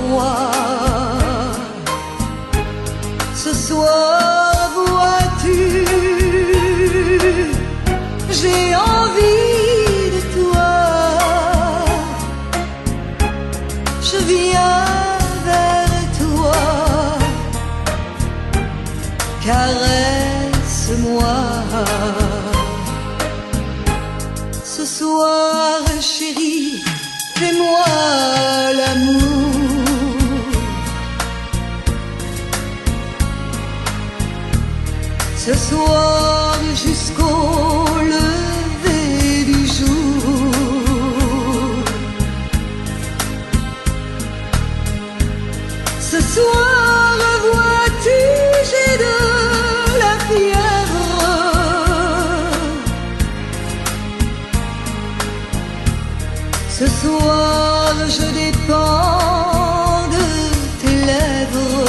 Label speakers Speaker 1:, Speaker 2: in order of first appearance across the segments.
Speaker 1: froid. Ce soir, vois-tu, j'ai envie de toi. Je viens vers toi, caresse-moi. Ce soir, chérie, fais-moi l'amour. Ce soir jusqu'au lever du jour. Ce soir, vois-tu, j'ai de la fièvre. Ce soir, je dépends de tes lèvres.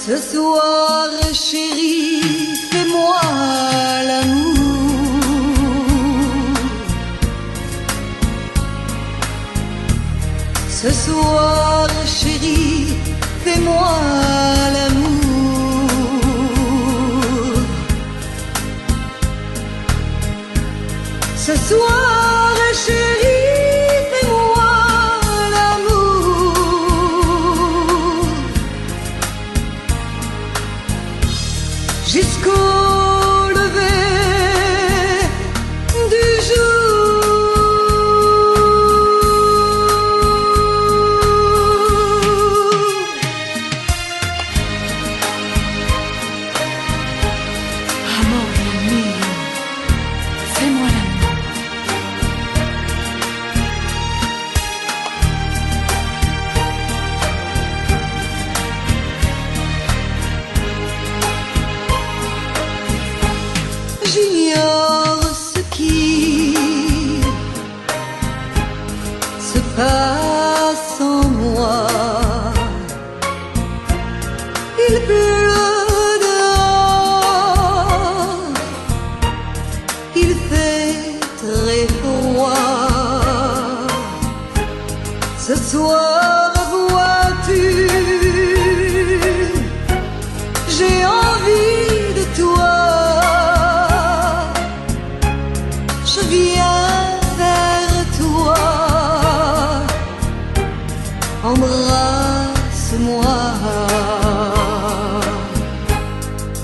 Speaker 1: Ce soir, chérie, fais-moi l'amour. Ce soir, chérie, fais-moi l'amour. Ce soir, chérie, fais-moi l'amour. Jusqu'au lever du jour. Amore mio, fais-moi l'amour. J'ignore ce qui se passe en moi. Il pleut dehors, il fait très froid. Ce soir, vois-tu, j'ai envie de toi. Je viens vers toi, embrasse-moi.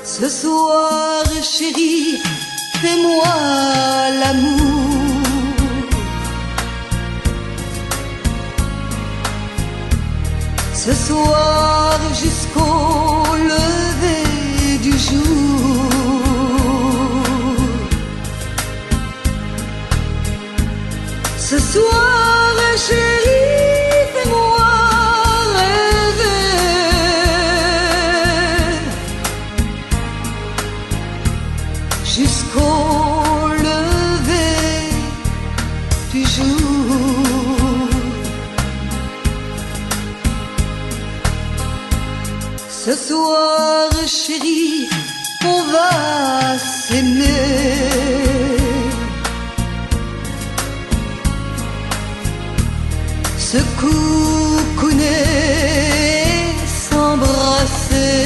Speaker 1: Ce soir, chérie, fais-moi l'amour. Ce soir, jusqu'au lever du jour. Ce soir, chérie, fais-moi rêver. Jusqu'au lever du jour. Ce soir, chérie, on va s'aimer. Se coucouner, s'embrasser.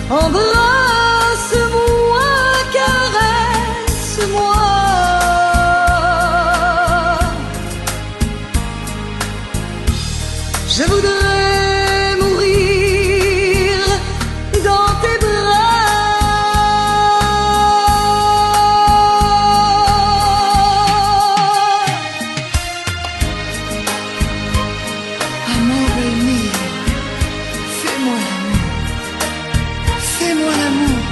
Speaker 1: Embrasse-moi, caresse-moi. Je voudrais mourir dans tes bras. Amore mio, fais-moi l'amour. Fais-moi l'amour.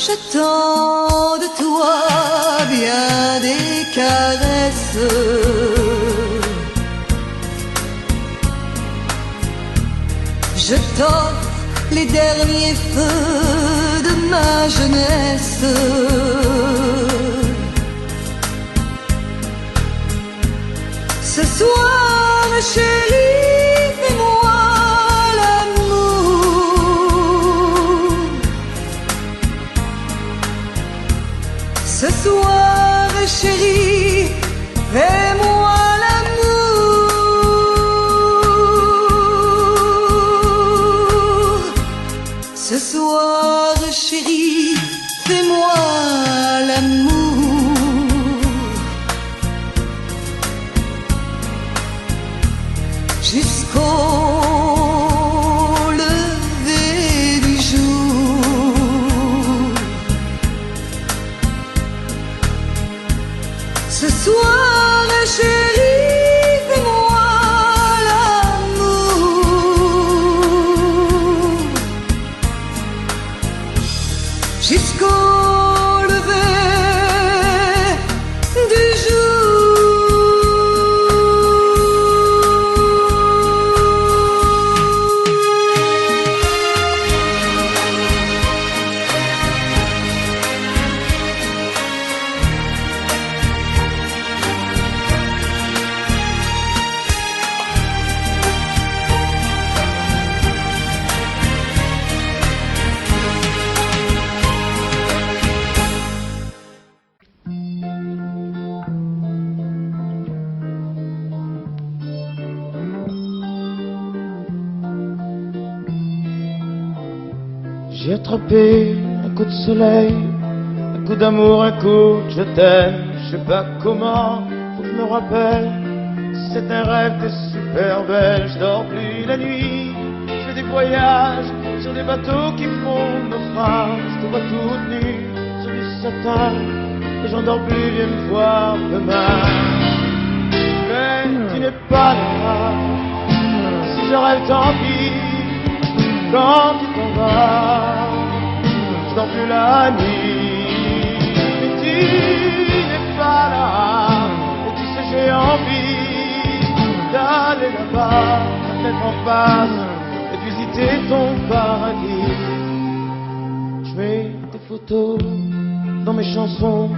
Speaker 1: J'attends de toi bien des caresses. Je t'offre les derniers feux de ma jeunesse. Ce soir, chérie, fais-moi l'amour. Ce soir, chérie, fais-moi l'amour. Ce soir, chérie, fais-moi l'amour. Jusqu'au lever du jour. Ce soir, chérie, fais-moi l'amour. Jusqu'au lever du
Speaker 2: J'ai attrapé un coup de soleil, un coup d'amour, un coup de je t'aime. Je sais pas comment, faut que je me rappelle. C'est un rêve, t'es super belle. Je dors plus la nuit, je fais des voyages sur des bateaux qui font naufrage. Je te vois toute nue sur du satin et j'en dors plus, viens me voir demain. Mais tu n'es pas là, si je rêve tant pis. Quand tu t'en vas, je dors plus la nuit. Mais tu n'es pas là, et tu sais j'ai envie d'aller là-bas, la tête en face, et de visiter ton paradis. Je mets des photos dans mes chansons,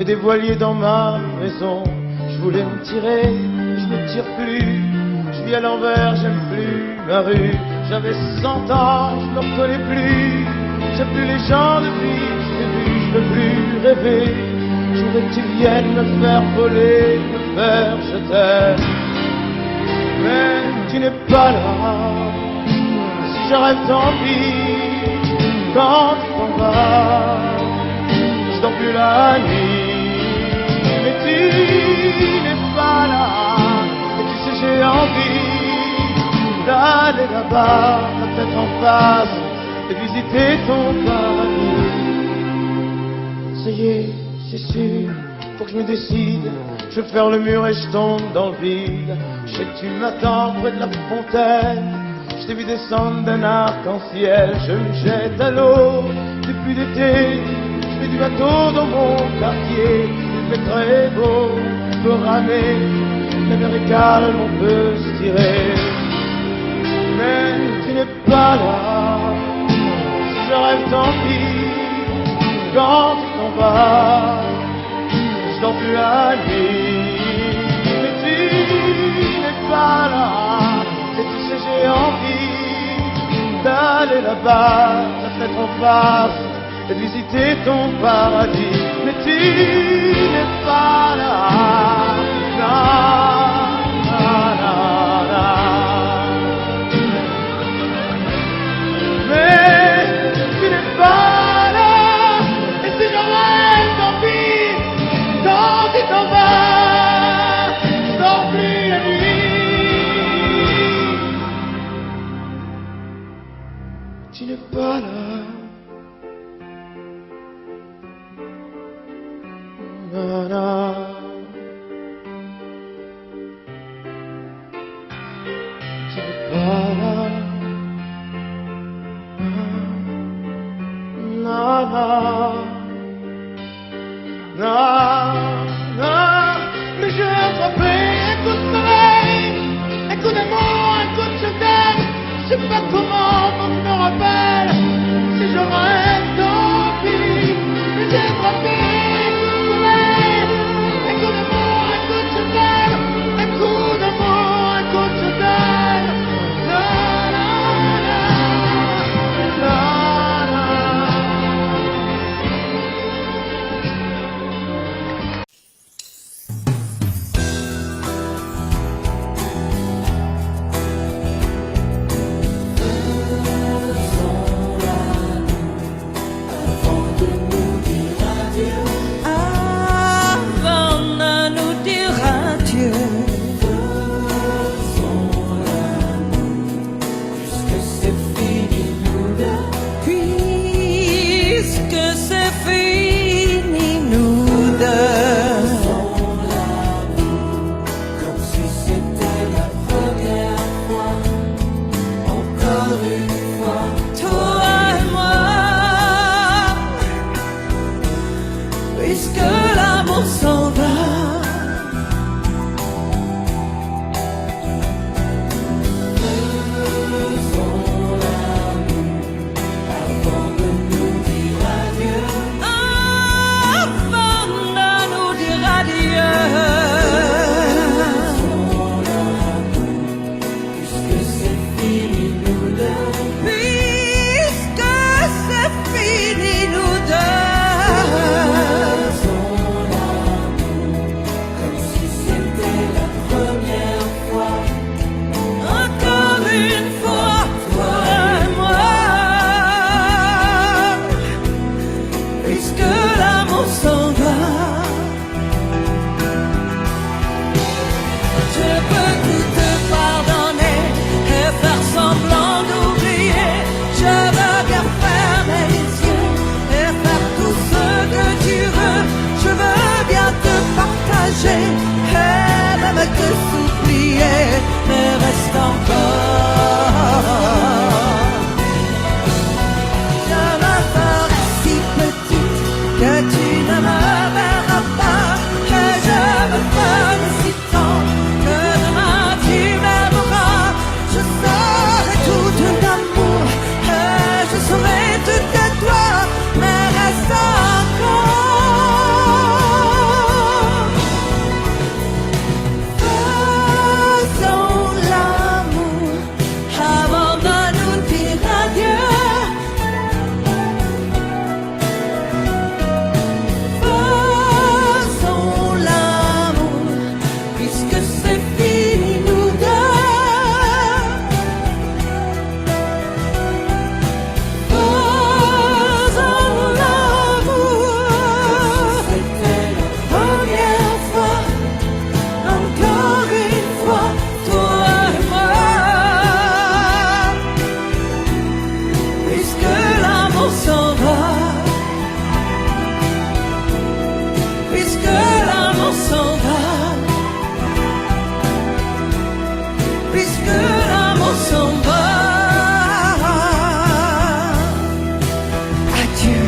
Speaker 2: et des voiliers dans ma maison. Je voulais me tirer, mais je me tire plus. Je vis à l'envers, j'aime plus ma rue. J'avais 100 ans, je me reconnais plus. J'aime plus les gens de vie, je t'ai vu, je veux plus rêver. Je voudrais que tu viennes me faire voler, me faire je t'aime. Mais tu n'es pas là, si je rêve tant pis. Quand tu t'en vas, je dors plus la nuit. Mais tu n'es pas là, et tu sais j'ai envie d'aller là-bas, la tête en face, et visiter ton paradis. Ça y est, c'est sûr, faut que je me décide. Je veux faire le mur et je tombe dans le vide. Je sais que tu m'attends près de la fontaine. Je t'ai vu descendre d'un arc-en-ciel. Je me jette à l'eau depuis l'été. Je fais du bateau dans mon quartier. Il fait très beau, on peut ramer. La mer est calme, on peut se tirer. Mais tu n'es pas là, si je rêve tant pis. Quand tu t'en vas, je dors plus la nuit. Mais tu n'es pas là, et tu sais j'ai envie d'aller là-bas, la tête en face, et de visiter ton paradis. Mais tu n'es pas là, non, non, non, non. Mais tu n'es pas là, et si je rêve tant pis. Quand tu t'en vas, je dors plus la nuit. Tu n'es pas là. Na, na. Tu n'es pas là. Na, na. Na, na. Mais j'ai attrapé un coup de soleil, un coup d'amour, un coup de je t'aime. Je sais pas comment, faut que je me rappelle. Si je rêve tant pis. Mais j'ai attrapé un coup de soleil,
Speaker 1: nager et même te souffler, mais reste encore. Je me ferai si petite que tu ne me verras pas, et je me ferai si tendre que demain tu m'aimeras. Je serai tout d'amour et je serai tout de toi, mais reste encore. Faisons l'amour avant de nous dire adieu. Faisons l'amour puisque c'est fini nous deux. Faisons l'amour. C'était la première fois, encore une fois, toi et moi. Puisque l'amour s'en va, puisque l'amour s'en va, puisque l'amour s'en va. Adieu.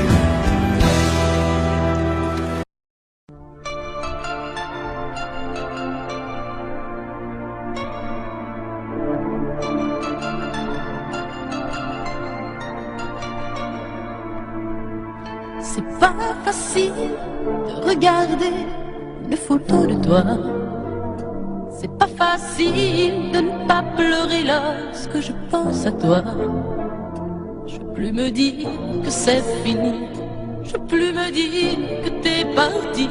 Speaker 3: C'est pas facile de regarder une photo de toi. C'est pas facile de ne pas pleurer lorsque je pense à toi. Je peux plus me dire que c'est fini. Je peux plus me dire que t'es parti,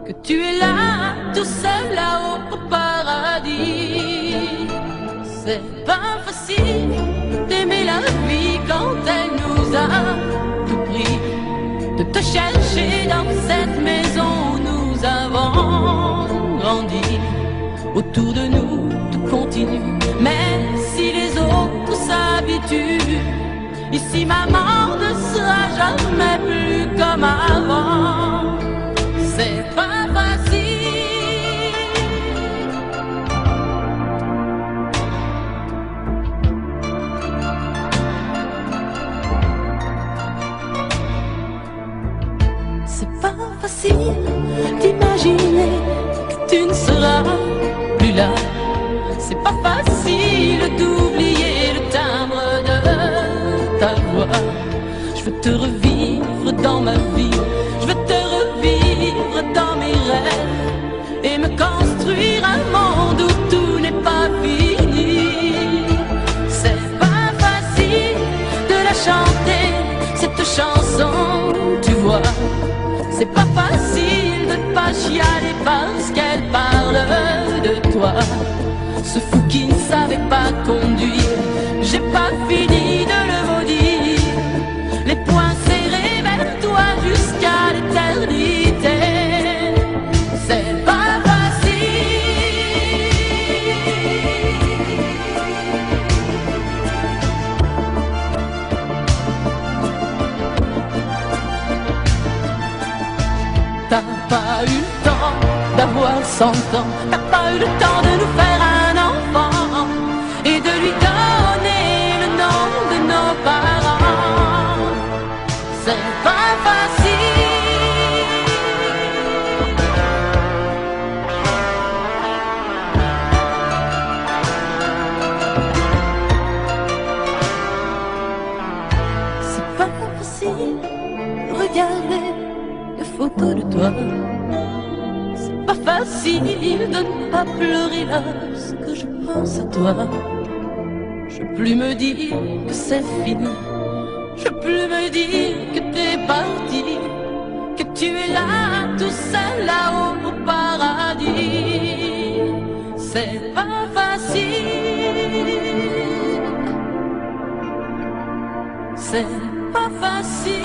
Speaker 3: que tu es là, tout seul là-haut au paradis. C'est pas facile d'aimer la vie quand elle nous a tout pris, de te chercher dans cette maison où nous avons grandi. Autour de nous, tout continue, même si les autres s'habituent. Ici, maman ne sera jamais plus comme avant. C'est pas facile. C'est pas facile d'imaginer que tu ne seras plus là. C'est pas facile d'oublier le timbre de ta voix. Je veux te revivre dans ma vie, je veux te revivre dans mes rêves et me construire un monde où tout n'est pas fini. C'est pas facile de la chanter, cette chanson, tu vois. C'est pas facile de ne pas chialer parce qu'elle parle de toi. Ce fou qui ne savait pas conduire, j'ai pas fini de le maudire. Les poings serrés vers toi jusqu'à l'éternité. C'est pas facile. T'as pas eu le temps d'avoir 100 ans, t'as pas eu le temps de nous faire un enfant et de lui donner le nom de nos parents. C'est pas facile. C'est pas facile de regarder les photos de toi. C'est pas facile de ne pas pleurer lorsque je pense à toi. Je peux plus me dire que c'est fini. Je peux plus me dire que t'es parti, que tu es là, tout seul là-haut au paradis. C'est pas facile. C'est pas facile.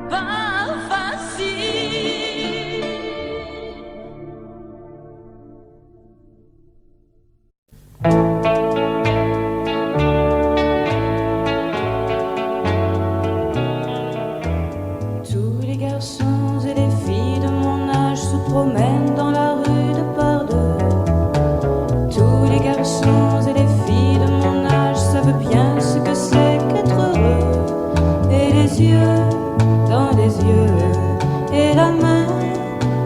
Speaker 3: Pas facile.
Speaker 1: Tous les garçons
Speaker 4: promène dans la rue de par deux. Tous les garçons et les filles de mon âge savent bien ce que c'est qu'être heureux. Et les yeux dans les yeux, et la main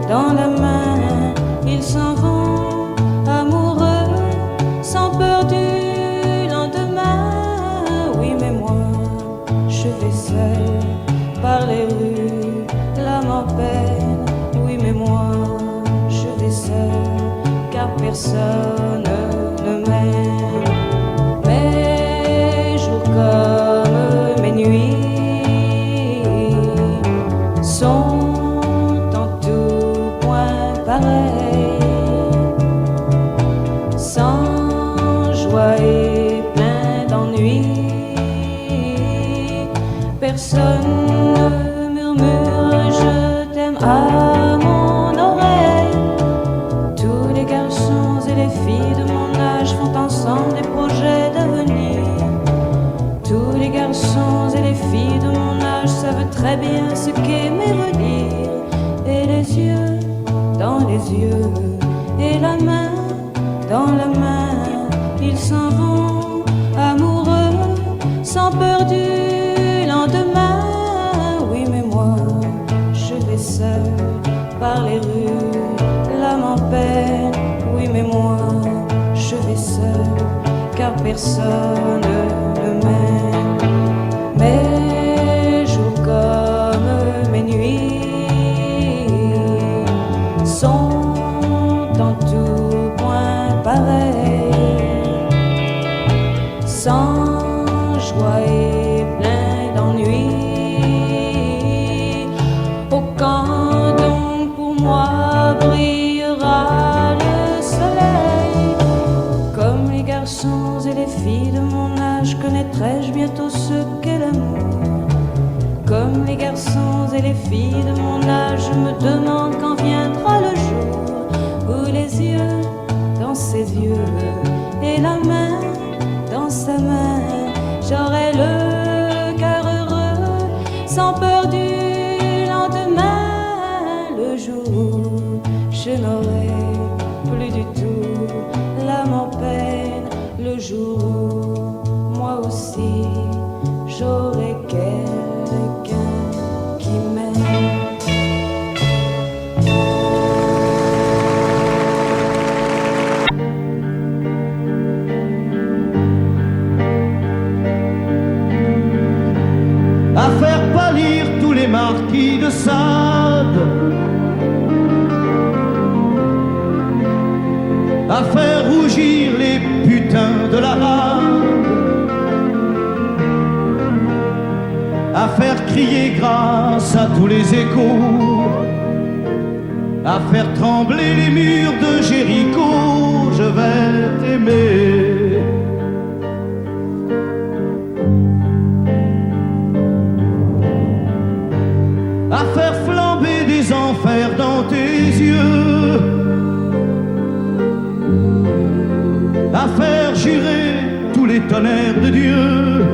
Speaker 4: dans la main, ils s'en vont amoureux, sans peur du lendemain. Oui, mais moi, je vais seul par les rues, l'âme en peine. Oui, mais moi, je vais seul, car personne ne m'aime. Mes jours comme mes nuits sont en tout point pareils, sans joie et plein d'ennui. Personne ne murmure je t'aime à mon oreille. Tous les garçons et les filles de mon âge font ensemble des projets d'avenir. Tous les garçons et les filles de mon âge savent très bien ce qu'aimer veut dire. Et les yeux dans les yeux, et la main dans la main, ils s'en vont amoureux, sans peur du lendemain. Oui, mais moi, je vais seul par les rues, l'âme en peine. Oui, mais moi, je vais seul, car personne ne m'aime. Mes jours comme mes nuits sont en tout point pareils, sans joie et plein d'ennui. Oh, quand donc pour moi brillera le soleil, comme les garçons et les filles de mon âge, connaîtrai-je bientôt ce qu'est l'amour. Comme les garçons et les filles de mon âge, je me demande quand viendra le jour où les yeux dans ses yeux et la main dans sa main, j'aurai le cœur heureux, sans peur du lendemain. Le jour où je n'aurai plus du tout l'âme en peine, le jour où moi aussi j'aurai quelqu'un qui m'aime.
Speaker 5: À faire pâlir tous les marquis de Sade, à faire rougir les putains de la rade, à faire crier grâce à tous les échos, à faire trembler les murs de Jéricho. Je vais t'aimer. À faire flamber des enfers dans tes yeux, à faire jurer tous les tonnerres de Dieu,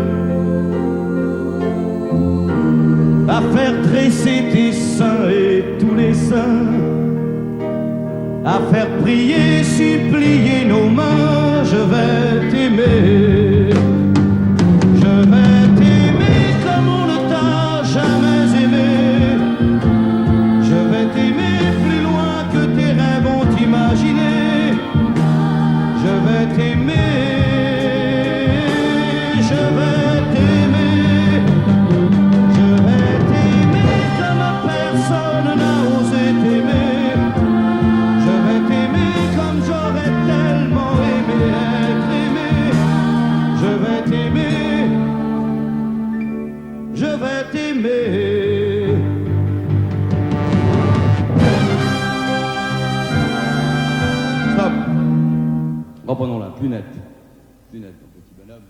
Speaker 5: à faire tresser tes seins et tous les saints, à faire prier, supplier nos mains. Je vais t'aimer. Je vais t'aimer comme on ne t'a jamais aimé. Je vais t'aimer plus loin que tes rêves ont imaginé. Je vais t'aimer, je vais t'aimer. Je vais t'aimer comme personne n'a osé t'aimer. Je vais t'aimer comme j'aurais tellement aimé être aimé. Je vais t'aimer, je vais t'aimer. Stop. Reprenons-la, plus net. Plus net, mon petit bonhomme.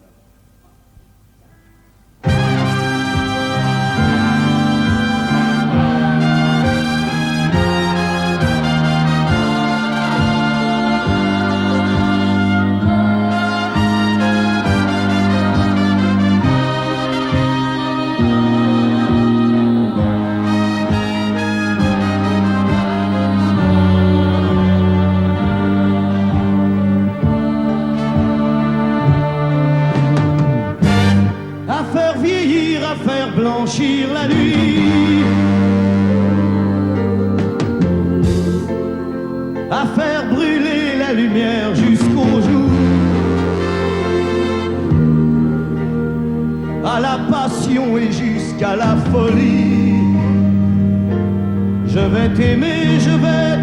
Speaker 5: je vais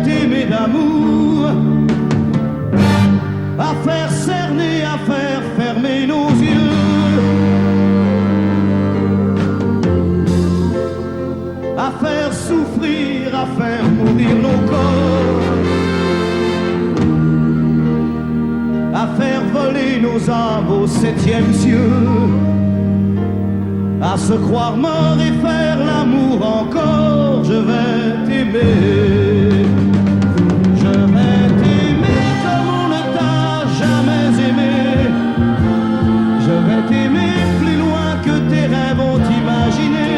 Speaker 5: t'aimer d'amour, à faire cerner, à faire fermer nos yeux, à faire souffrir, à faire mourir nos corps, à faire voler nos âmes au septième cieux, à se croire mort et faire l'amour encore. Je vais t'aimer, je vais t'aimer comme on ne t'a jamais aimé. Je vais t'aimer plus loin que tes rêves ont imaginé.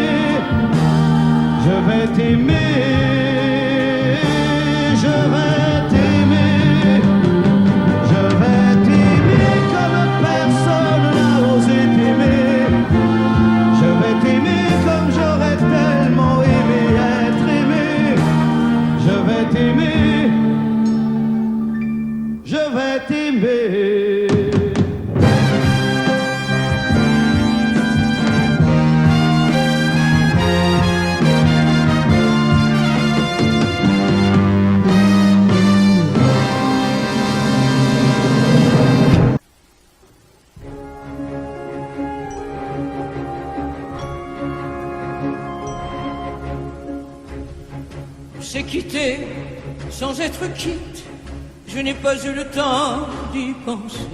Speaker 5: Je vais t'aimer, je vais t'aimer, je vais t'aimer comme personne n'a osé t'aimer. Je vais t'aimer comme j'aurais tellement aimé être aimé. Je vais t'aimer, je vais t'aimer.
Speaker 1: C'est quitté sans être quitte, je n'ai pas eu le temps d'y penser.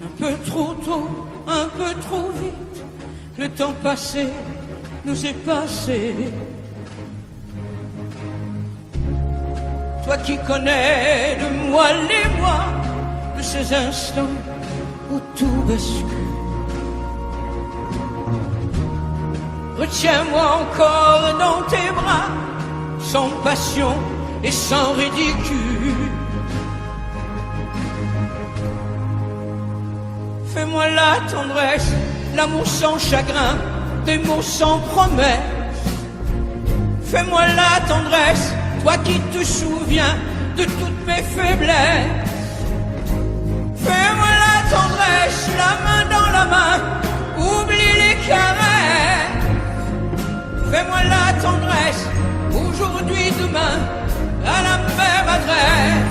Speaker 1: Un peu trop tôt, un peu trop vite, le temps passé nous est passé. Toi qui connais de moi les mois, de ces instants où tout bascule. Retiens-moi encore dans tes bras, sans passion et sans ridicule. Fais-moi la tendresse, l'amour sans chagrin, des mots sans promesse. Fais-moi la tendresse, toi qui te souviens de toutes mes faiblesses. Fais-moi la tendresse, la main dans la main, oublie les caresses. Fais-moi la tendresse, aujourd'hui, demain, à la même adresse.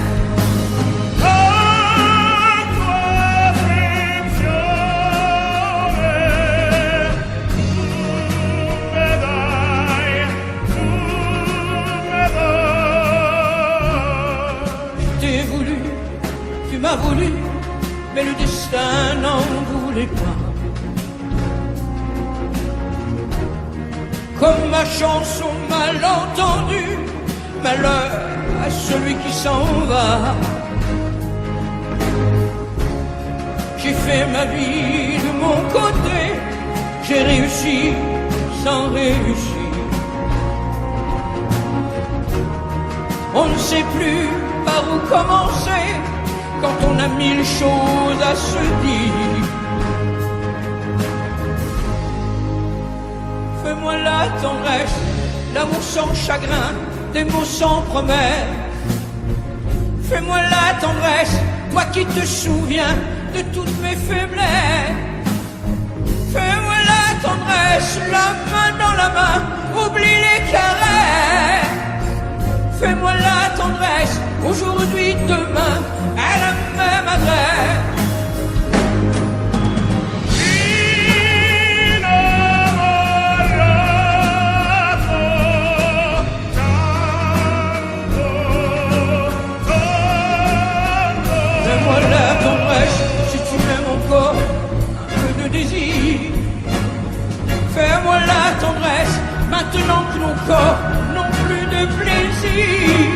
Speaker 1: Je t'ai voulu, tu m'as voulu, mais le destin n'en voulait pas. Comme ma chanson mal entendue, malheur à celui qui s'en va. J'ai fait ma vie de mon côté, j'ai réussi sans réussir. On ne sait plus par où commencer quand on a mille choses à se dire. Fais-moi la tendresse, l'amour sans chagrin, des mots sans promesse. Fais-moi la tendresse, toi qui te souviens de toutes mes faiblesses. Fais-moi la tendresse, la main dans la main, oublie les caresses. Fais-moi la tendresse, aujourd'hui, demain, à la même adresse. Fais-moi la tendresse, si tu m'aimes encore, un peu de désir. Fais-moi la tendresse, maintenant que nos corps n'ont plus de plaisir.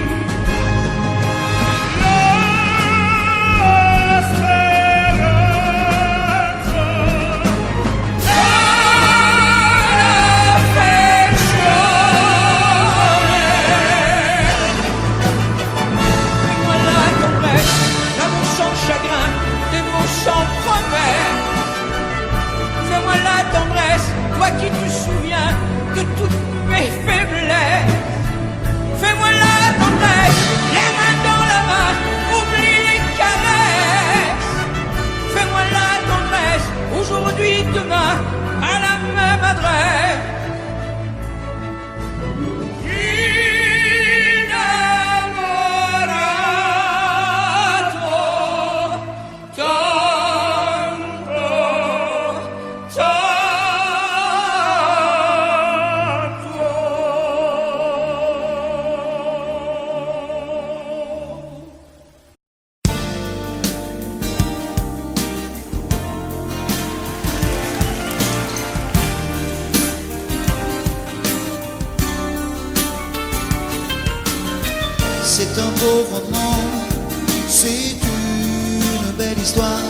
Speaker 1: Fais-moi la tendresse, toi qui te souviens de toutes mes faiblesses. Fais-moi la tendresse.
Speaker 6: C'est un beau roman, c'est une belle histoire,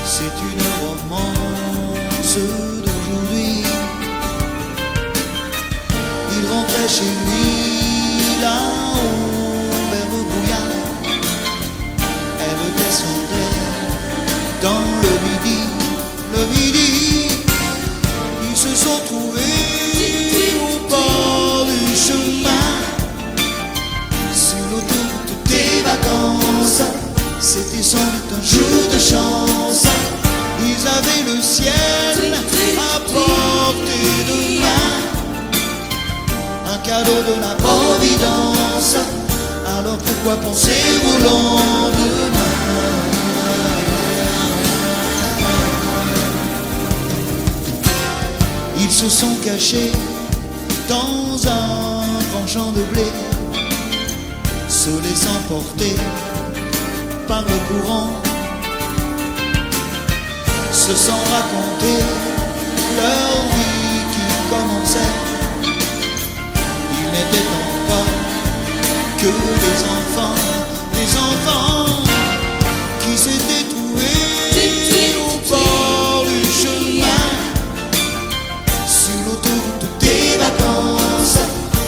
Speaker 6: c'est une romance d'aujourd'hui. Il rentrait chez lui là-haut vers le brouillard, elle descendait dans le midi, ils se sont trouvés au bord du chemin, sur l'autoroute des vacances. C'était sans doute un jour de chance, ils avaient le ciel à portée de main, un cadeau de la Providence. Alors pourquoi penser au lendemain? Ils se sont cachés dans un grand champ de blé, se laissant porter par le courant, se sont racontés leur vie qui commençait. Ils n'étaient encore que des enfants qui s'étaient trouvés au bord du chemin, sur l'autoroute des vacances.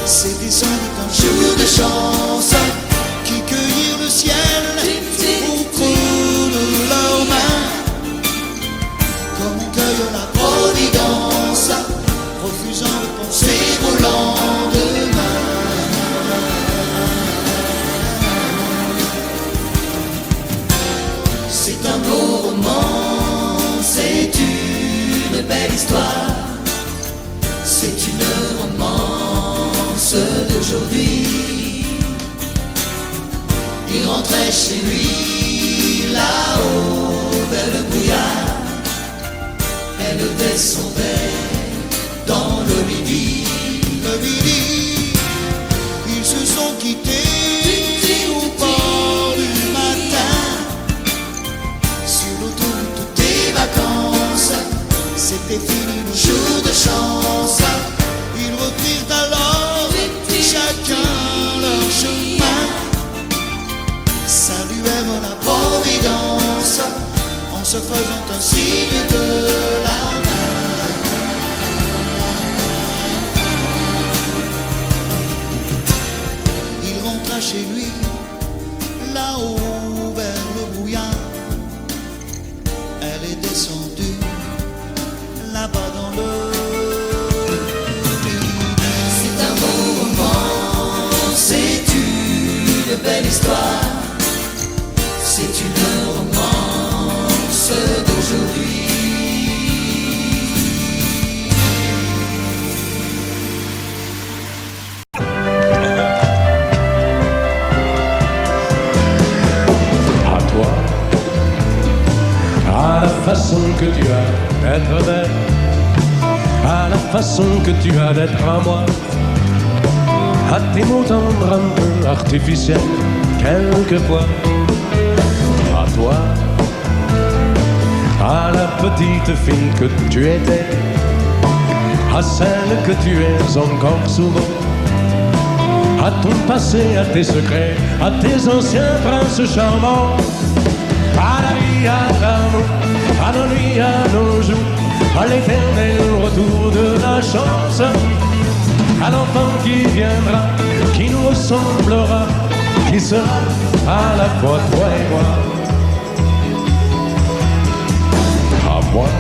Speaker 6: C'était sans doute un jour de chance, qui cueillirent le ciel au creux de leurs mains, comme on cueille la Providence, refusant de penser au lendemain. C'est un beau roman, c'est une belle histoire, c'est une romance d'aujourd'hui. Il rentrait chez lui là-haut vers le brouillard, elle descendait dans le midi, ils se sont quittés au bord du matin, sur l'autoroute des vacances. C'était fini le jour de chance, ils reprirent alors chacun leur chemin, saluèrent la Providence en se faisant un signe de la main. Il rentra chez lui là-haut vers le brouillard, elle est descendue là-bas dans le midi. C'est un beau roman, c'est une belle histoire, c'est une romance d'aujourd'hui.
Speaker 7: À toi, à la façon que tu as d'être belle, à la façon que tu as d'être à moi, à tes mots tendres un peu artificiels quelquefois. À toi, à la petite fille que tu étais, à celle que tu es encore souvent, à ton passé, à tes secrets, à tes anciens princes charmants, à la vie, à l'amour, à nos nuits, à nos jours, à l'éternel retour de la chance, à l'enfant qui viendra, qui nous ressemblera, qui sera à la fois toi et moi. À moi,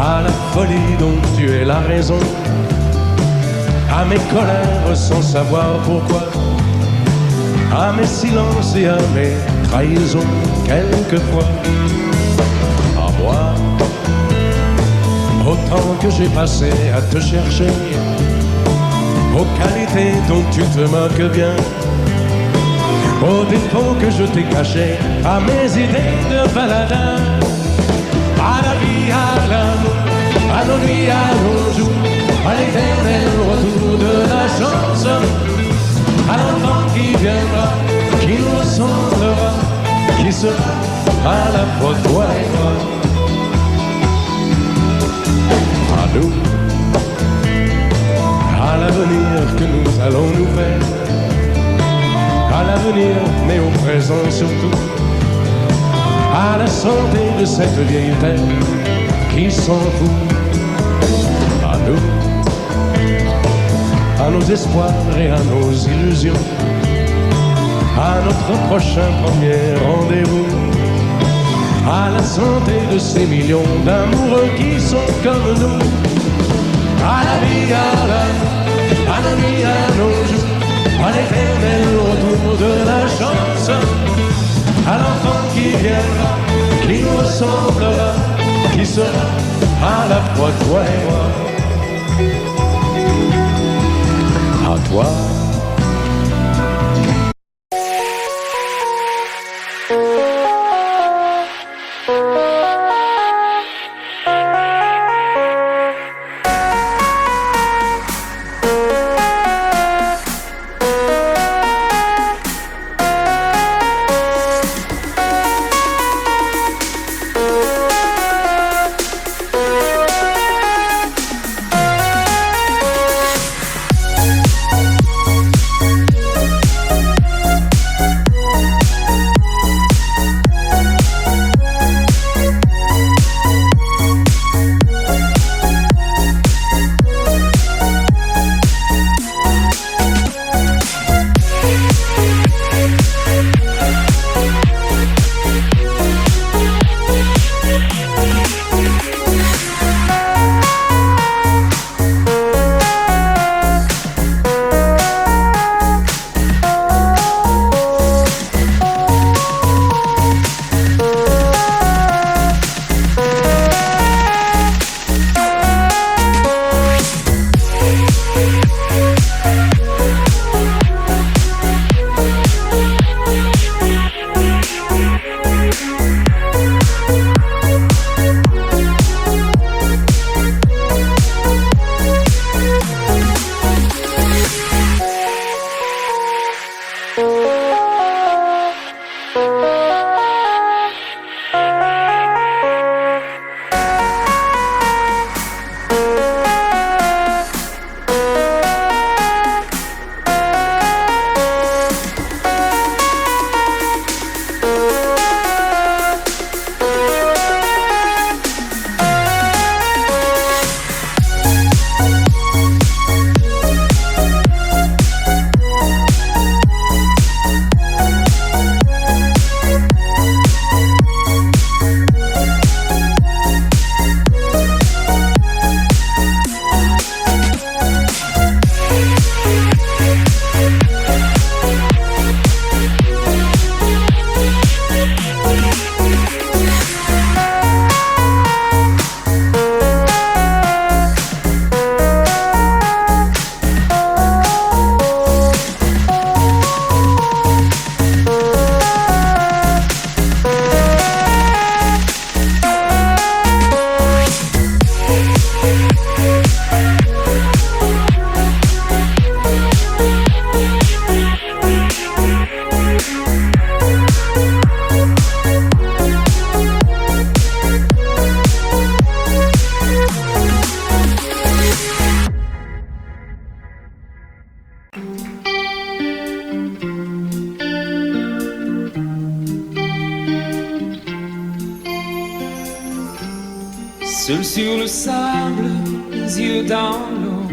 Speaker 7: à la folie dont tu es la raison, à mes colères sans savoir pourquoi, à mes silences et à mes trahisons quelquefois. À moi, au temps que j'ai passé à te chercher, aux qualités dont tu te moques bien, aux défauts que je t'ai cachés, à mes idées de baladin, à la vie, à l'amour, à nos nuits, à nos jours, à l'éternel retour de la chance, à l'enfant qui viendra, qui nous ressemblera, qui sera à la fois toi et moi. À nous, à l'avenir que nous allons nous faire, raison surtout à la santé de cette vieille terre qui s'en fout. À nous, à nos espoirs et à nos illusions, à notre prochain premier rendez-vous, à la santé de ces millions d'amoureux qui sont comme nous. À la vie, à la nuit, à nos jours, à l'éternel retour de la chance, à l'enfant qui viendra, qui nous ressemblera, qui sera à la fois toi et moi. À toi.
Speaker 8: Seul sur le sable, les yeux dans l'eau,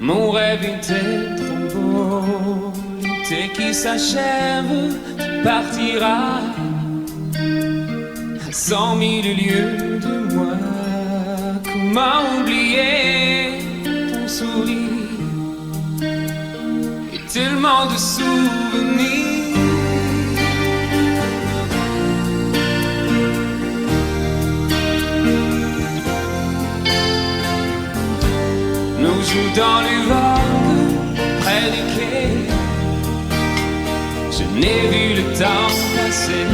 Speaker 8: mon rêve était trop beau. L'été qui s'achève, tu partiras à 100 000 lieues de moi. Comment oublier ton sourire et tellement de souvenirs. Nous jouons dans les vagues, près des quais. Je n'ai vu le temps passer.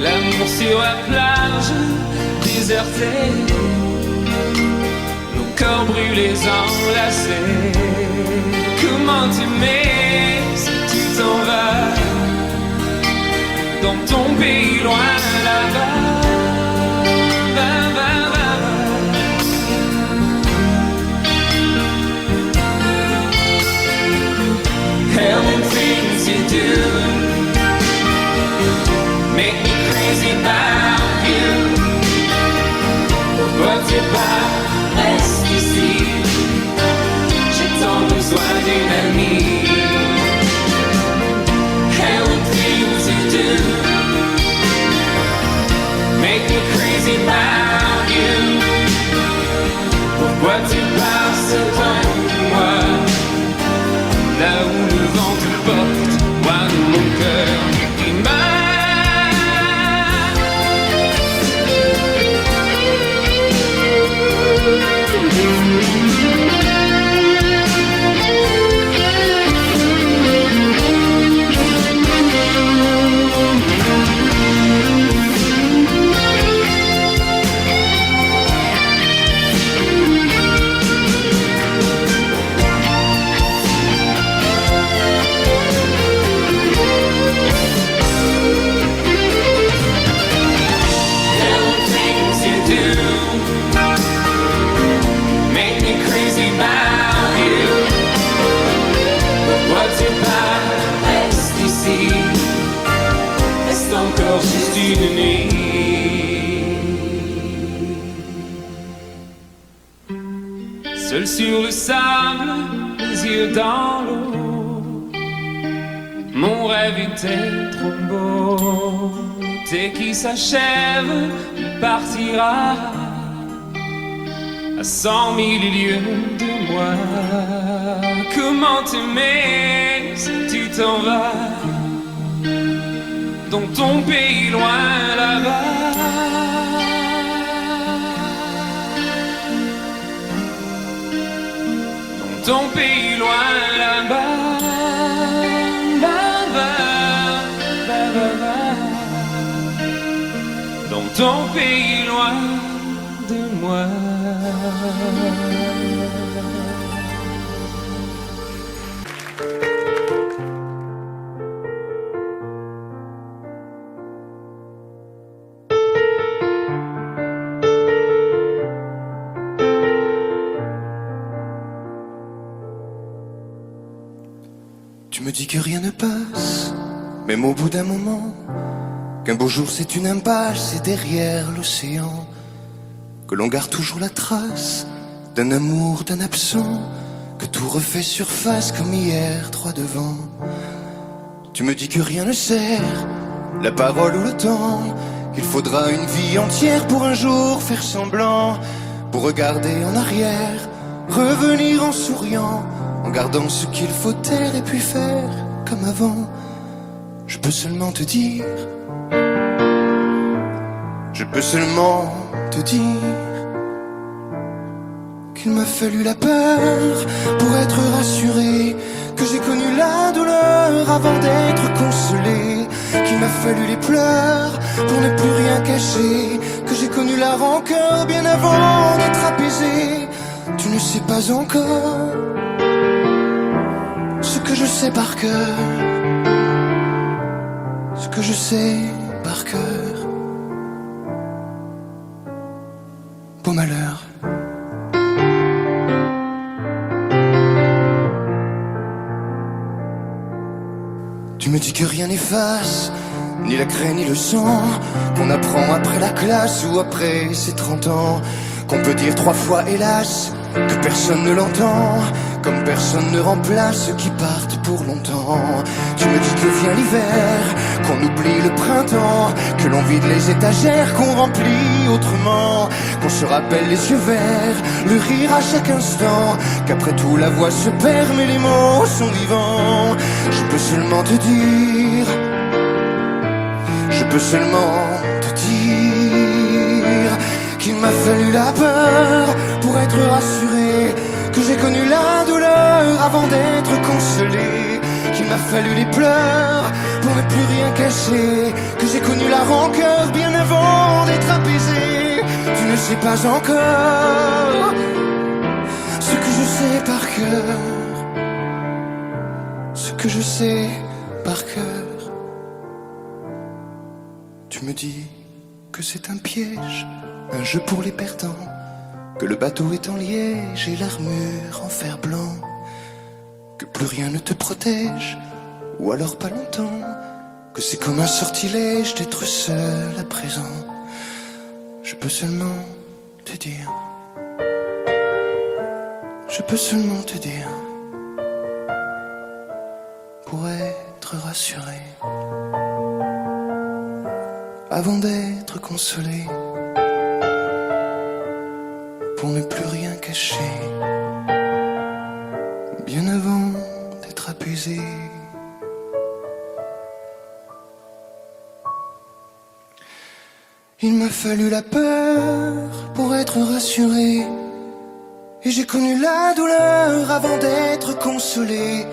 Speaker 8: L'amour sur la plage, déserté. Nos corps brûlés, enlacés. Comment t'aimer si tu t'en vas dans ton pays loin là-bas. Everything you do tu passes devant moi, là où le vent te porte, moi dans mon cœur qui juste une nuit. Seul sur le sable, les yeux dans l'eau, mon rêve était trop beau. L'été qui s'achève, il partira à 100 000 lieues de moi. Comment t'aimer si tu t'en vas dans ton pays loin là-bas? Dans ton pays loin là-bas, dans ton pays loin de moi.
Speaker 6: Tu me dis que rien ne passe, même au bout d'un moment, qu'un beau jour c'est une impasse et derrière l'océan, que l'on garde toujours la trace d'un amour, d'un absent, que tout refait surface comme hier, droit devant. Tu me dis que rien ne sert, la parole ou le temps, qu'il faudra une vie entière pour un jour faire semblant, pour regarder en arrière, revenir en souriant, en gardant ce qu'il faut taire et puis faire comme avant. Je peux seulement te dire, je peux seulement te dire qu'il m'a fallu la peur pour être rassuré, que j'ai connu la douleur avant d'être consolé, qu'il m'a fallu les pleurs pour ne plus rien cacher, que j'ai connu la rancœur bien avant d'être apaisé. Tu ne sais pas encore ce que je sais par cœur, ce que je sais par cœur. Beau malheur. Tu me dis que rien n'efface, ni la craie ni le sang, qu'on apprend après la classe ou après ses 30 ans, qu'on peut dire 3 fois hélas, que personne ne l'entend, comme personne ne remplace ceux qui partent pour longtemps. Tu me dis que vient l'hiver, qu'on oublie le printemps, que l'on vide les étagères, qu'on remplit autrement, qu'on se rappelle les yeux verts, le rire à chaque instant, qu'après tout la voix se perd mais les mots sont vivants. Je peux seulement te dire, je peux seulement te dire qu'il m'a fallu la peur pour être rassuré, que j'ai connu la douleur avant d'être consolé, qu'il m'a fallu les pleurs pour ne plus rien cacher, que j'ai connu la rancœur bien avant d'être apaisé. Tu ne sais pas encore ce que je sais par cœur, ce que je sais par cœur. Tu me dis que c'est un piège, un jeu pour les perdants, que le bateau est en liège et l'armure en fer blanc, que plus rien ne te protège, ou alors pas longtemps, que c'est comme un sortilège d'être seul à présent. Je peux seulement te dire, je peux seulement te dire, pour être rassuré, avant d'être consolé, pour ne plus rien cacher. caché, bien avant d'être apaisé. Il m'a fallu la peur pour être rassuré, et j'ai connu la douleur avant d'être consolé.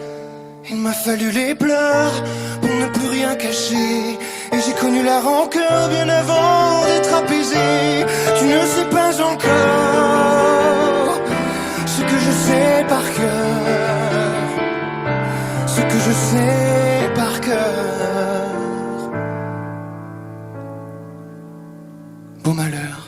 Speaker 6: Il m'a fallu les pleurs pour ne plus rien cacher, et j'ai connu la rancœur bien avant d'être apaisé. Tu ne sais pas encore ce que je sais par cœur, ce que je sais par cœur. Beau malheur.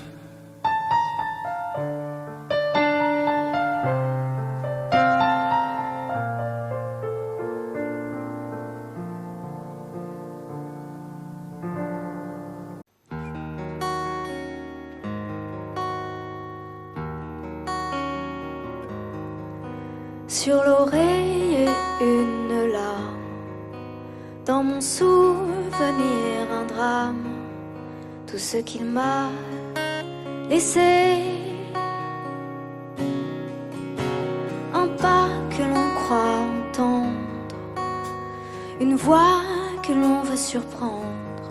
Speaker 4: Sur l'oreille une larme, dans mon souvenir un drame, tout ce qu'il m'a laissé. Un pas que l'on croit entendre, une voix que l'on veut surprendre.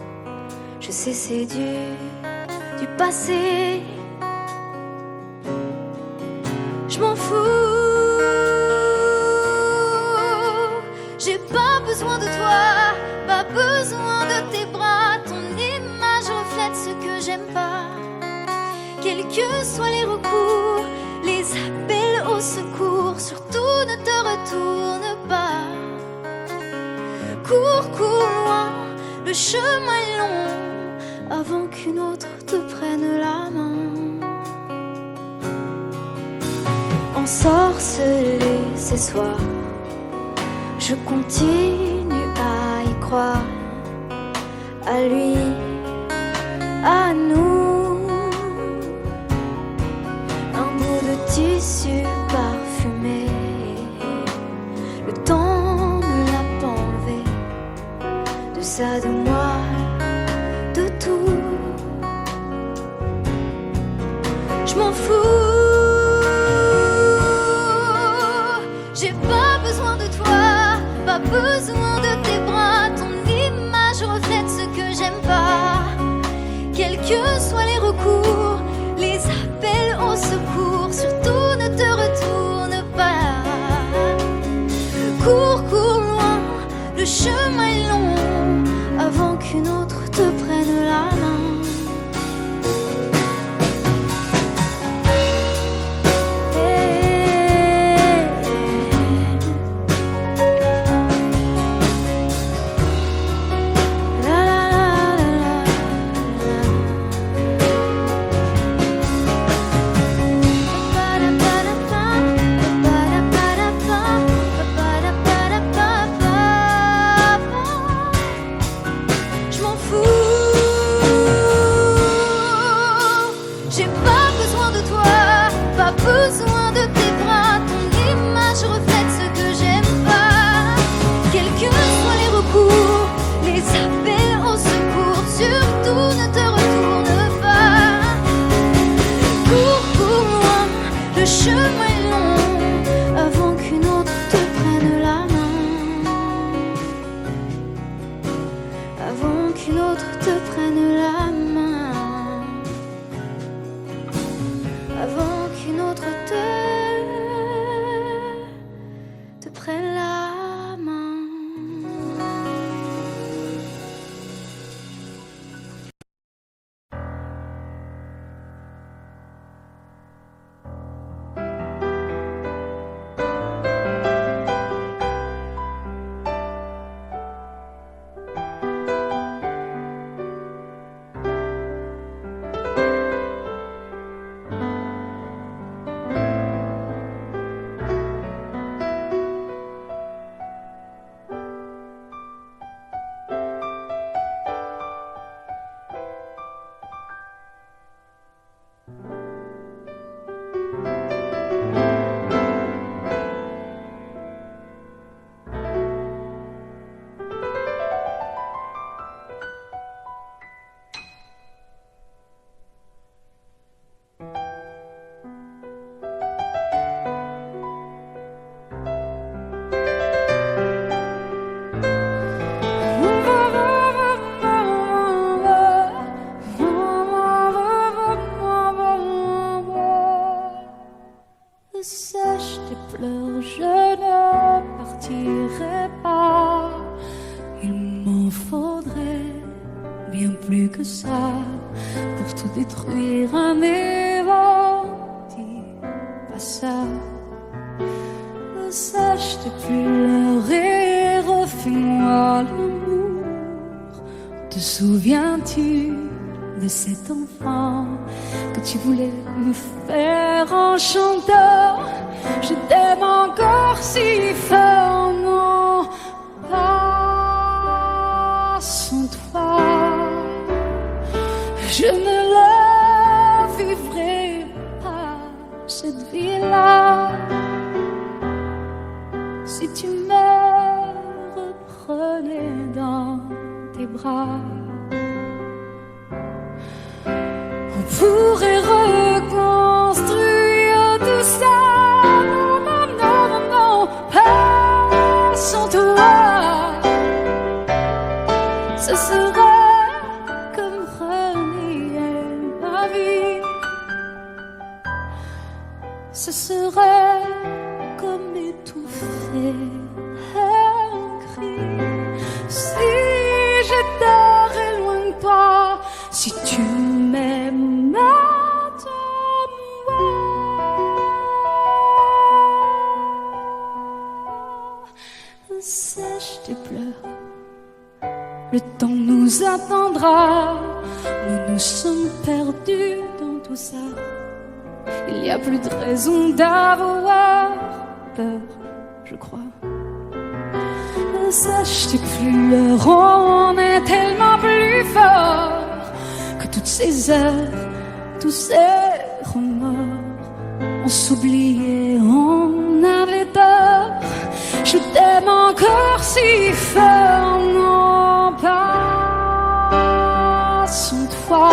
Speaker 4: Je sais c'est du passé. Je m'en fous. J'ai pas besoin de toi, pas besoin de tes bras. Ton image reflète ce que j'aime pas. Quels que soient les recours, les appels au secours, surtout ne te retourne pas. Cours, cours loin, le chemin est long, avant qu'une autre te prenne la main. Ensorcelé ces soirs, je continue à y croire, à lui, à nous. Un bout de tissu parfumé, le temps ne l'a pas enlevé, de ça, de moi, de tout. Je m'en fous. J'ai pas besoin de toi, pas besoin de tes bras. Ton image reflète ce que j'aime pas. Quels que soient les recours, les appels au secours, surtout ne te retourne pas. Cours, cours loin, le chemin est long, avant qu'une autre te prenne la main. Je m'en fous. J'ai pas besoin de toi, pas besoin de tes bras. Ton image reflète ce que j'aime pas. Quels que soient les recours, les appels au secours, surtout ne te retourne pas. Cours, cours loin, le chemin est long, avant qu'une autre te prenne la main. Avant qu'une autre te prenne la main. Avant qu'une autre te prenne la main. Sèche tes pleurs, je ne partirai pas. Il m'en faudrait bien plus que ça pour tout détruire, mais dis pas ça. Sèche tes pleurs et refais-moi l'amour. Te souviens-tu de cet enfant que tu voulais me faire en chantant? Je t'aime encore si fort, non, pas sans toi. Je ne la vivrai pas, cette vie-là, si tu me reprenais dans tes bras. On pourrait reconstruire tout ça. Non, non, non, non, non, pas sans toi. Ce serait comme renier ma vie. Ce serait comme étouffer un cri. Si j'étais loin de toi, si tu m'aimes, sèche tes pleurs. Le temps nous attendra. Nous nous sommes perdus dans tout ça. Il n'y a plus de raison d'avoir peur, je crois. Sèche tes pleurs, on est tellement plus fort que toutes ces heures, tous ces remords. On s'oubliait, on avait tort. Je t'aime encore si fort, non, pas sans toi.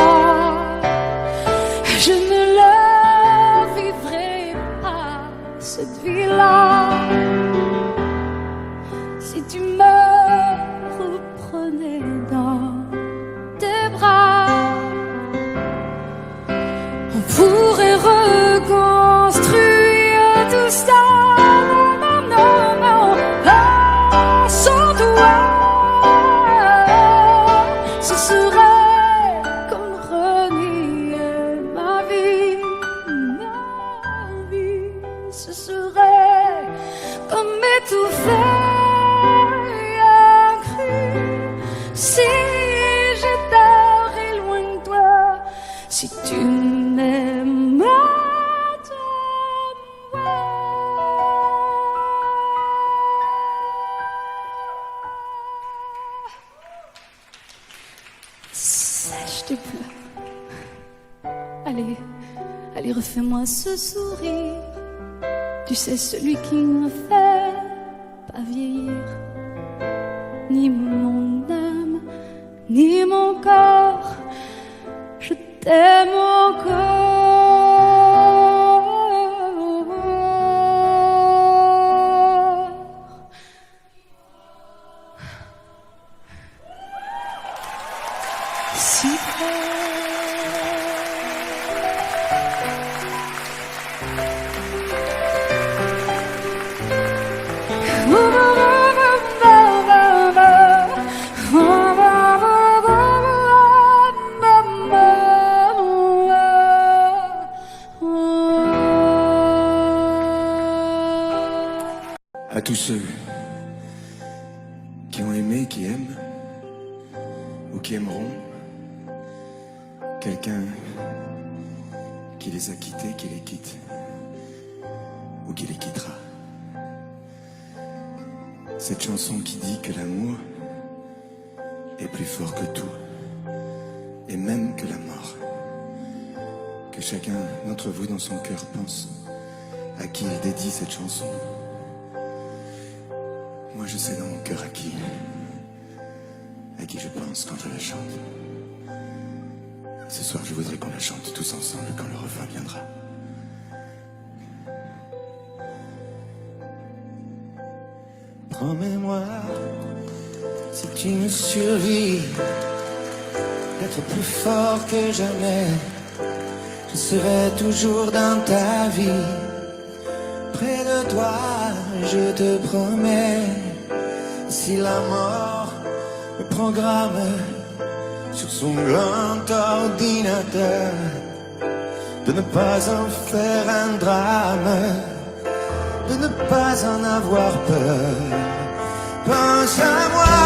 Speaker 4: Je ne la vivrai pas, cette vie-là, si tu me reprenais dans tes bras. On pourrait reconstruire tout ça. Non, non, non, pas sans toi. Ce serait comme renier ma vie. Ce serait comme étouffer un cri. Si j'étais loin de toi, si tu m'aimes, sèche tes pleurs. Allez, allez, refais-moi ce sourire. Tu sais, celui qui me fait pas vieillir. Ni mon âme, ni mon corps. Je t'aime encore. Si près.
Speaker 6: À tous ceux qui ont aimé, qui aiment, ou qui aimeront, quelqu'un qui les a quittés, qui les quitte, ou qui les quittera. Cette chanson qui dit que l'amour est plus fort que tout, et même que la mort. Que chacun d'entre vous dans son cœur pense à qui il dédie cette chanson. Moi je sais dans mon cœur à qui je pense quand je la chante. Ce soir je voudrais qu'on la chante tous ensemble quand le refrain viendra. Promets-moi, si tu me survis, d'être plus fort que jamais. Je serai toujours dans ta vie, près de toi, je te promets, si la mort me programme sur son grand ordinateur, de ne pas en faire un drame, de ne pas en avoir peur. Pense à moi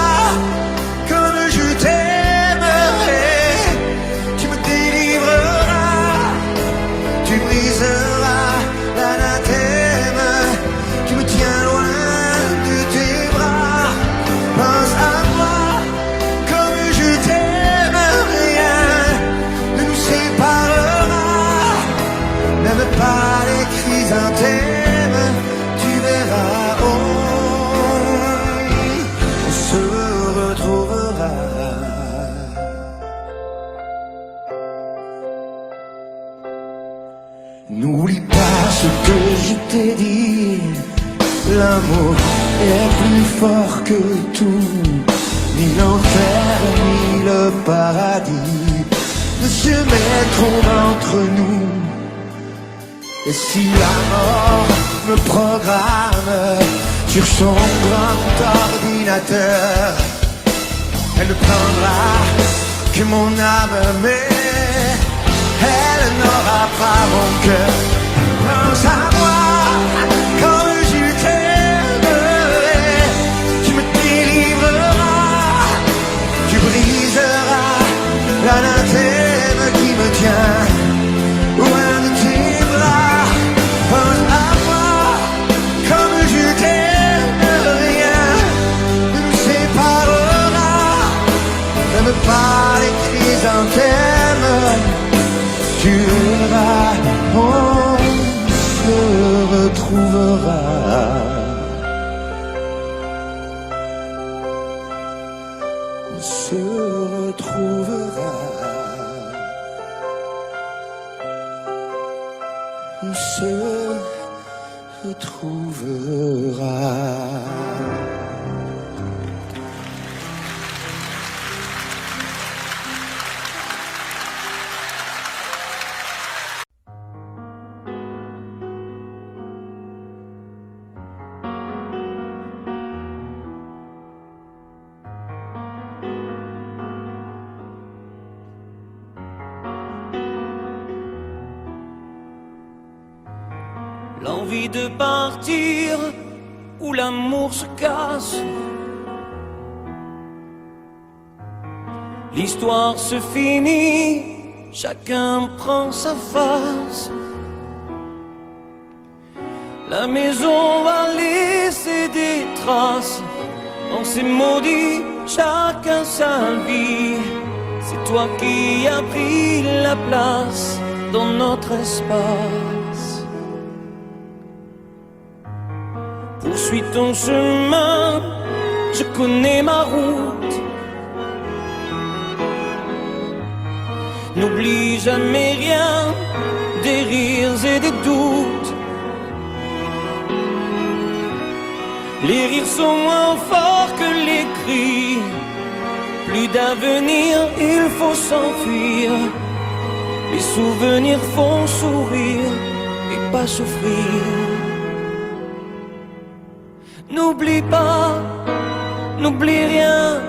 Speaker 6: comme je t'aimerai, tu me délivreras, tu briseras l'anathème qui me tient loin de tes bras. Pense à moi comme je t'aime, rien ne nous séparera, même pas les chrysanthèmes, tu verras, on se retrouvera. N'oublie pas ce que je t'ai dit, l'amour est plus fort que tout, ni l'enfer ni le paradis ne se mettront entre nous. Et si la mort me programme sur son grand ordinateur, elle ne prendra que mon âme, mais elle n'aura pas mon cœur. Pense à moi quand je t'aimerai, tu me délivreras, tu briseras l'anathème qui me tient loin de tes bras. Pense à moi comme je t'aime, rien ne nous séparera, même pas les chrysanthèmes, tu verras, on se retrouvera. On se retrouvera. On se retrouvera.
Speaker 9: L'envie de partir où l'amour se casse, l'histoire se finit, chacun prend sa face. La maison va laisser des traces, on s'est maudit, chacun sa vie. C'est toi qui as pris la place dans notre espace. Poursuis ton chemin, je connais ma route. N'oublie jamais rien, des rires et des doutes. Les rires sont moins forts que les cris. Plus d'avenir, il faut s'enfuir. Les souvenirs font sourire et pas souffrir. N'oublie pas, n'oublie rien,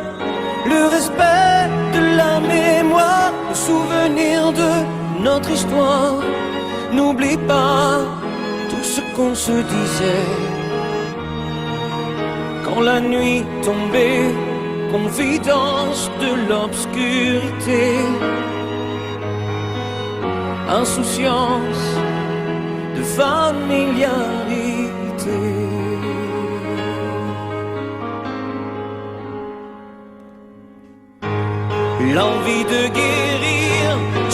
Speaker 9: le respect de la mémoire, le souvenir de notre histoire. N'oublie pas tout ce qu'on se disait quand la nuit tombait, confidence de l'obscurité, insouciance de familiarité. L'envie de guérir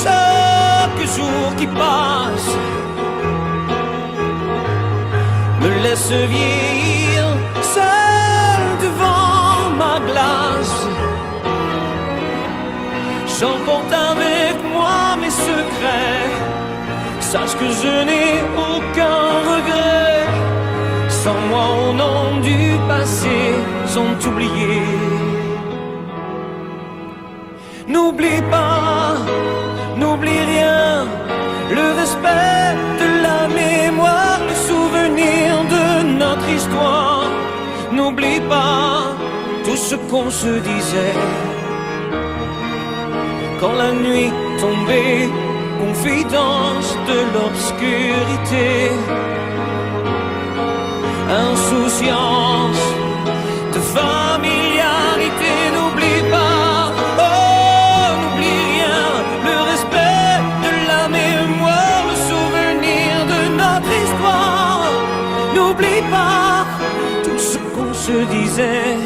Speaker 9: chaque jour qui passe me laisse vieillir seul devant ma glace. J'emporte avec moi mes secrets, sache que je n'ai aucun regret. Sans moi au nom du passé sont oubliés. N'oublie pas, n'oublie rien, le respect de la mémoire, le souvenir N'oublie pas tout ce qu'on se disait quand la nuit tombait, confidence de l'obscurité, insouciance de familiarité. N'oublie pas, oh, n'oublie rien, le respect de la mémoire, le souvenir de notre histoire. N'oublie pas tout ce qu'on se disait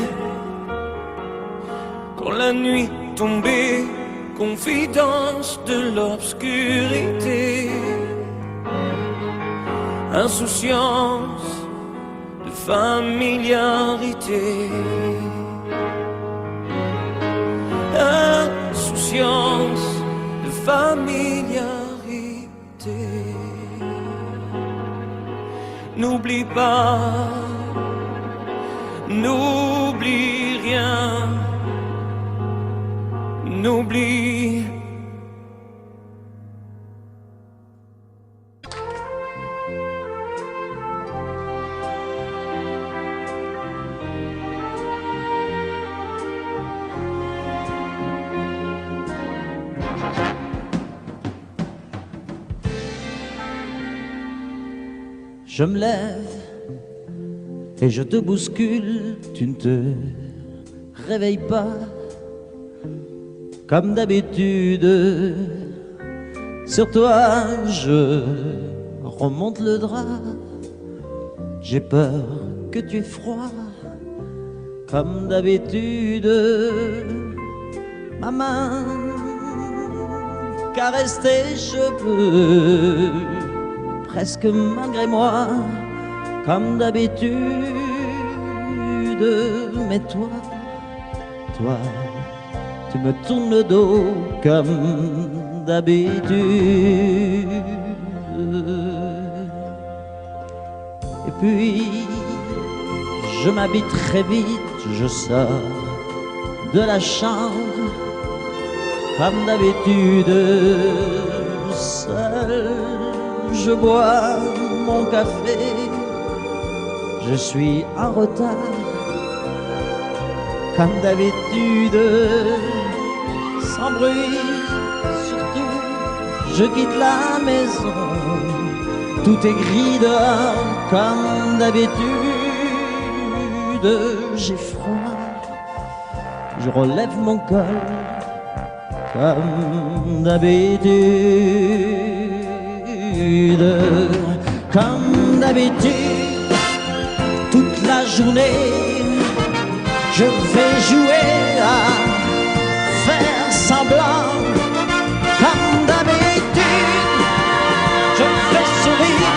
Speaker 9: quand la nuit tombait, confidence de l'obscurité, insouciance de familiarité, insouciance de familiarité. N'oublie pas, n'oublie rien, n'oublie.
Speaker 10: Je me lève et je te bouscule, tu ne te réveilles pas comme d'habitude. Sur toi je remonte le drap, j'ai peur que tu aies froid comme d'habitude. Ma main caresse tes cheveux, presque malgré moi, comme d'habitude. Mais toi, tu me tournes le dos comme d'habitude. Et puis, je m'habille très vite, je sors de la chambre, comme d'habitude, seul. Je bois mon café, je suis en retard, comme d'habitude, sans bruit, surtout, je quitte la maison, tout est gris dehors, comme d'habitude, j'ai froid, je relève mon col, comme d'habitude. Comme d'habitude, toute la journée, je vais jouer à faire semblant. Comme d'habitude, je fais sourire.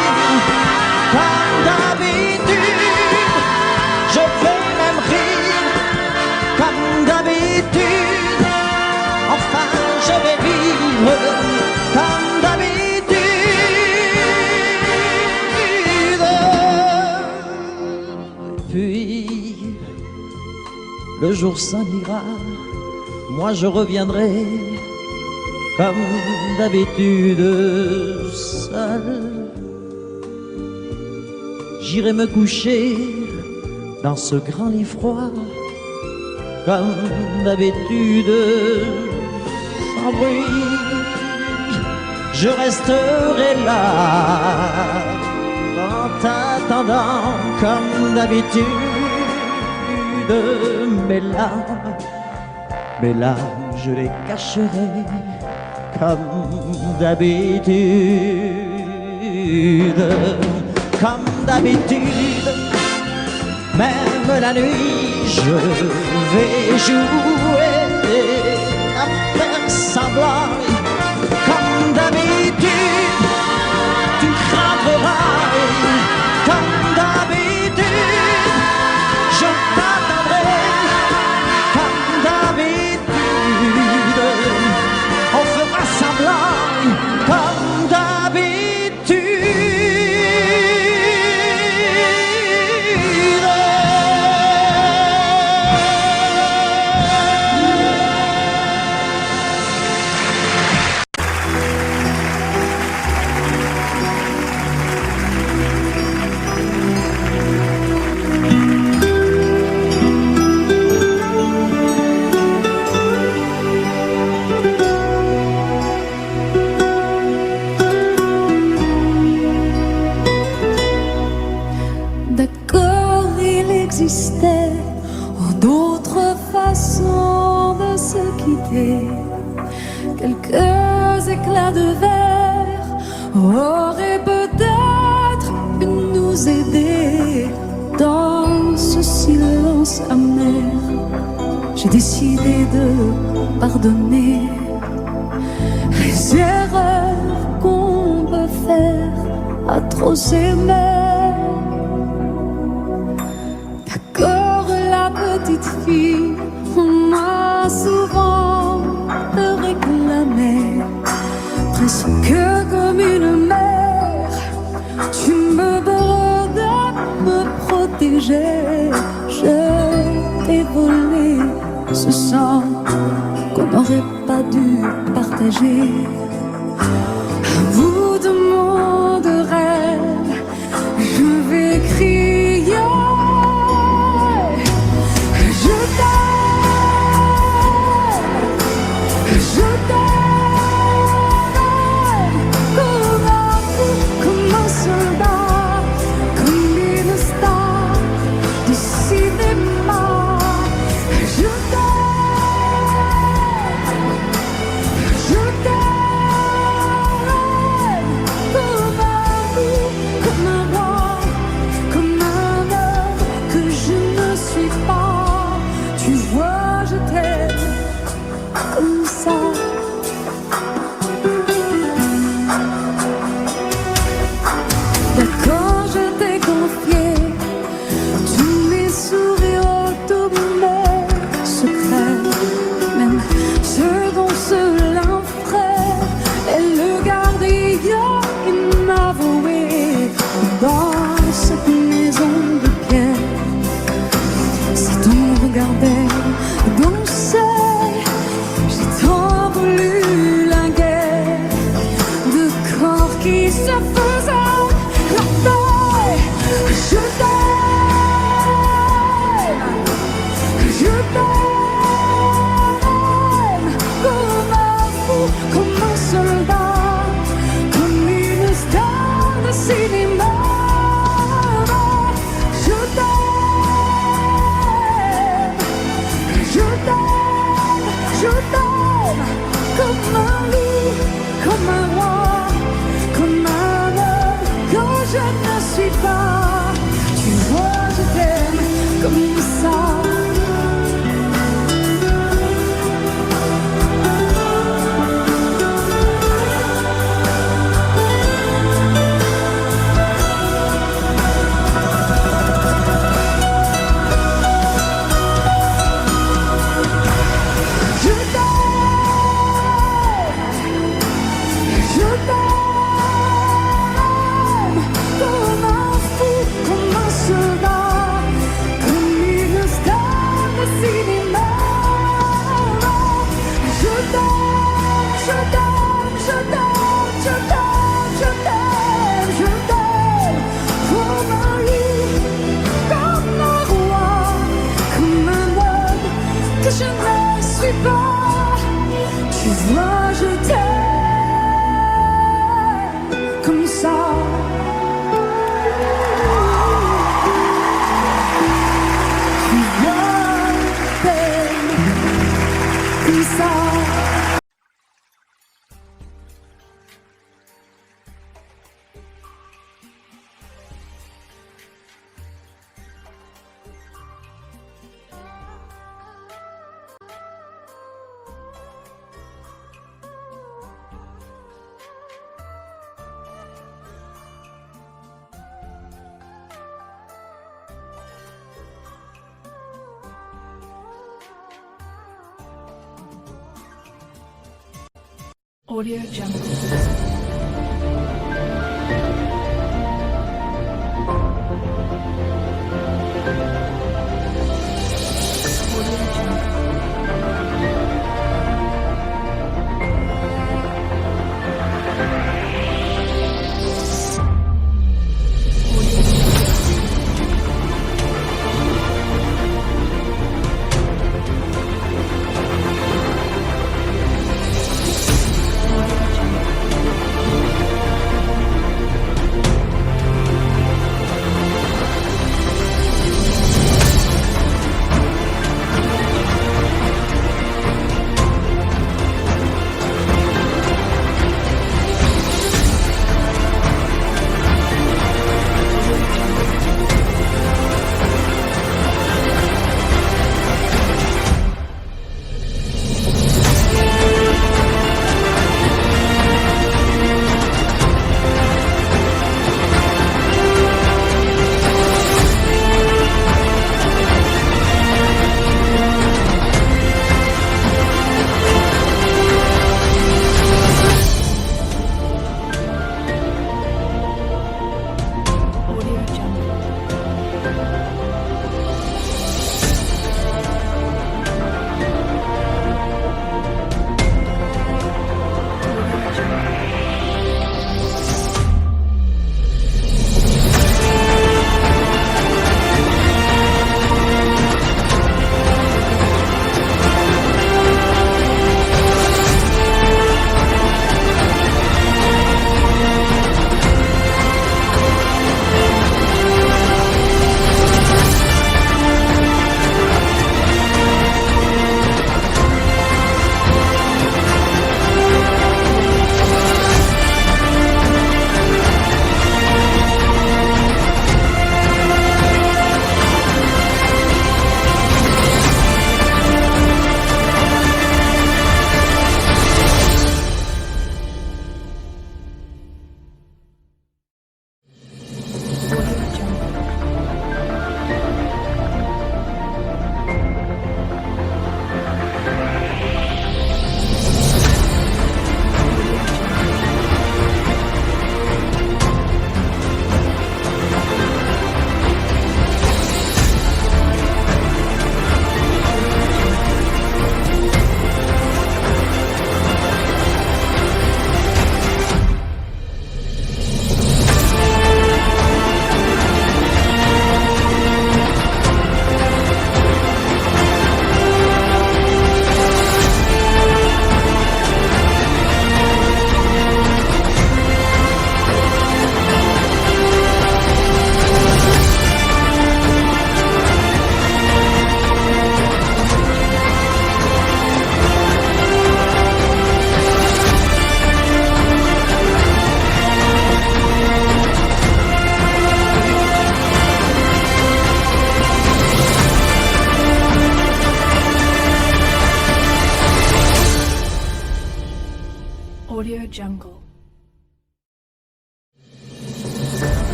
Speaker 10: Comme d'habitude, je vais même rire. Comme d'habitude, enfin je vais vivre. Comme d'habitude. Puis, le jour s'en ira, moi je reviendrai, comme d'habitude, seul. J'irai me coucher dans ce grand lit froid, comme d'habitude, sans bruit. Je resterai là, en t'attendant, comme d'habitude. Mes larmes, je les cacherai, comme d'habitude. Comme d'habitude, même la nuit, je vais jouer à faire semblant. Comme d'habitude, tu rentreras. Comme d'habitude, je t'attendrai. Comme d'habitude, on fera semblant. Comme d'habitude.
Speaker 4: existait d'autres façons de se quitter. Quelques éclats de verre auraient peut-être pu nous aider dans ce silence amer. J'ai décidé de pardonner les erreurs qu'on peut faire à trop s'aimer. D'accord, la petite fille, on m'a souvent réclamé, presque comme une mère. Tu me demandais de me protéger. Je t'ai volé ce sang qu'on n'aurait pas dû partager. À bout de monde de rêve, je vais crier. Je t'aime, je t'aime, comme un fou, comme un soldat, comme une star du cinéma. Je
Speaker 11: Audio Jungle.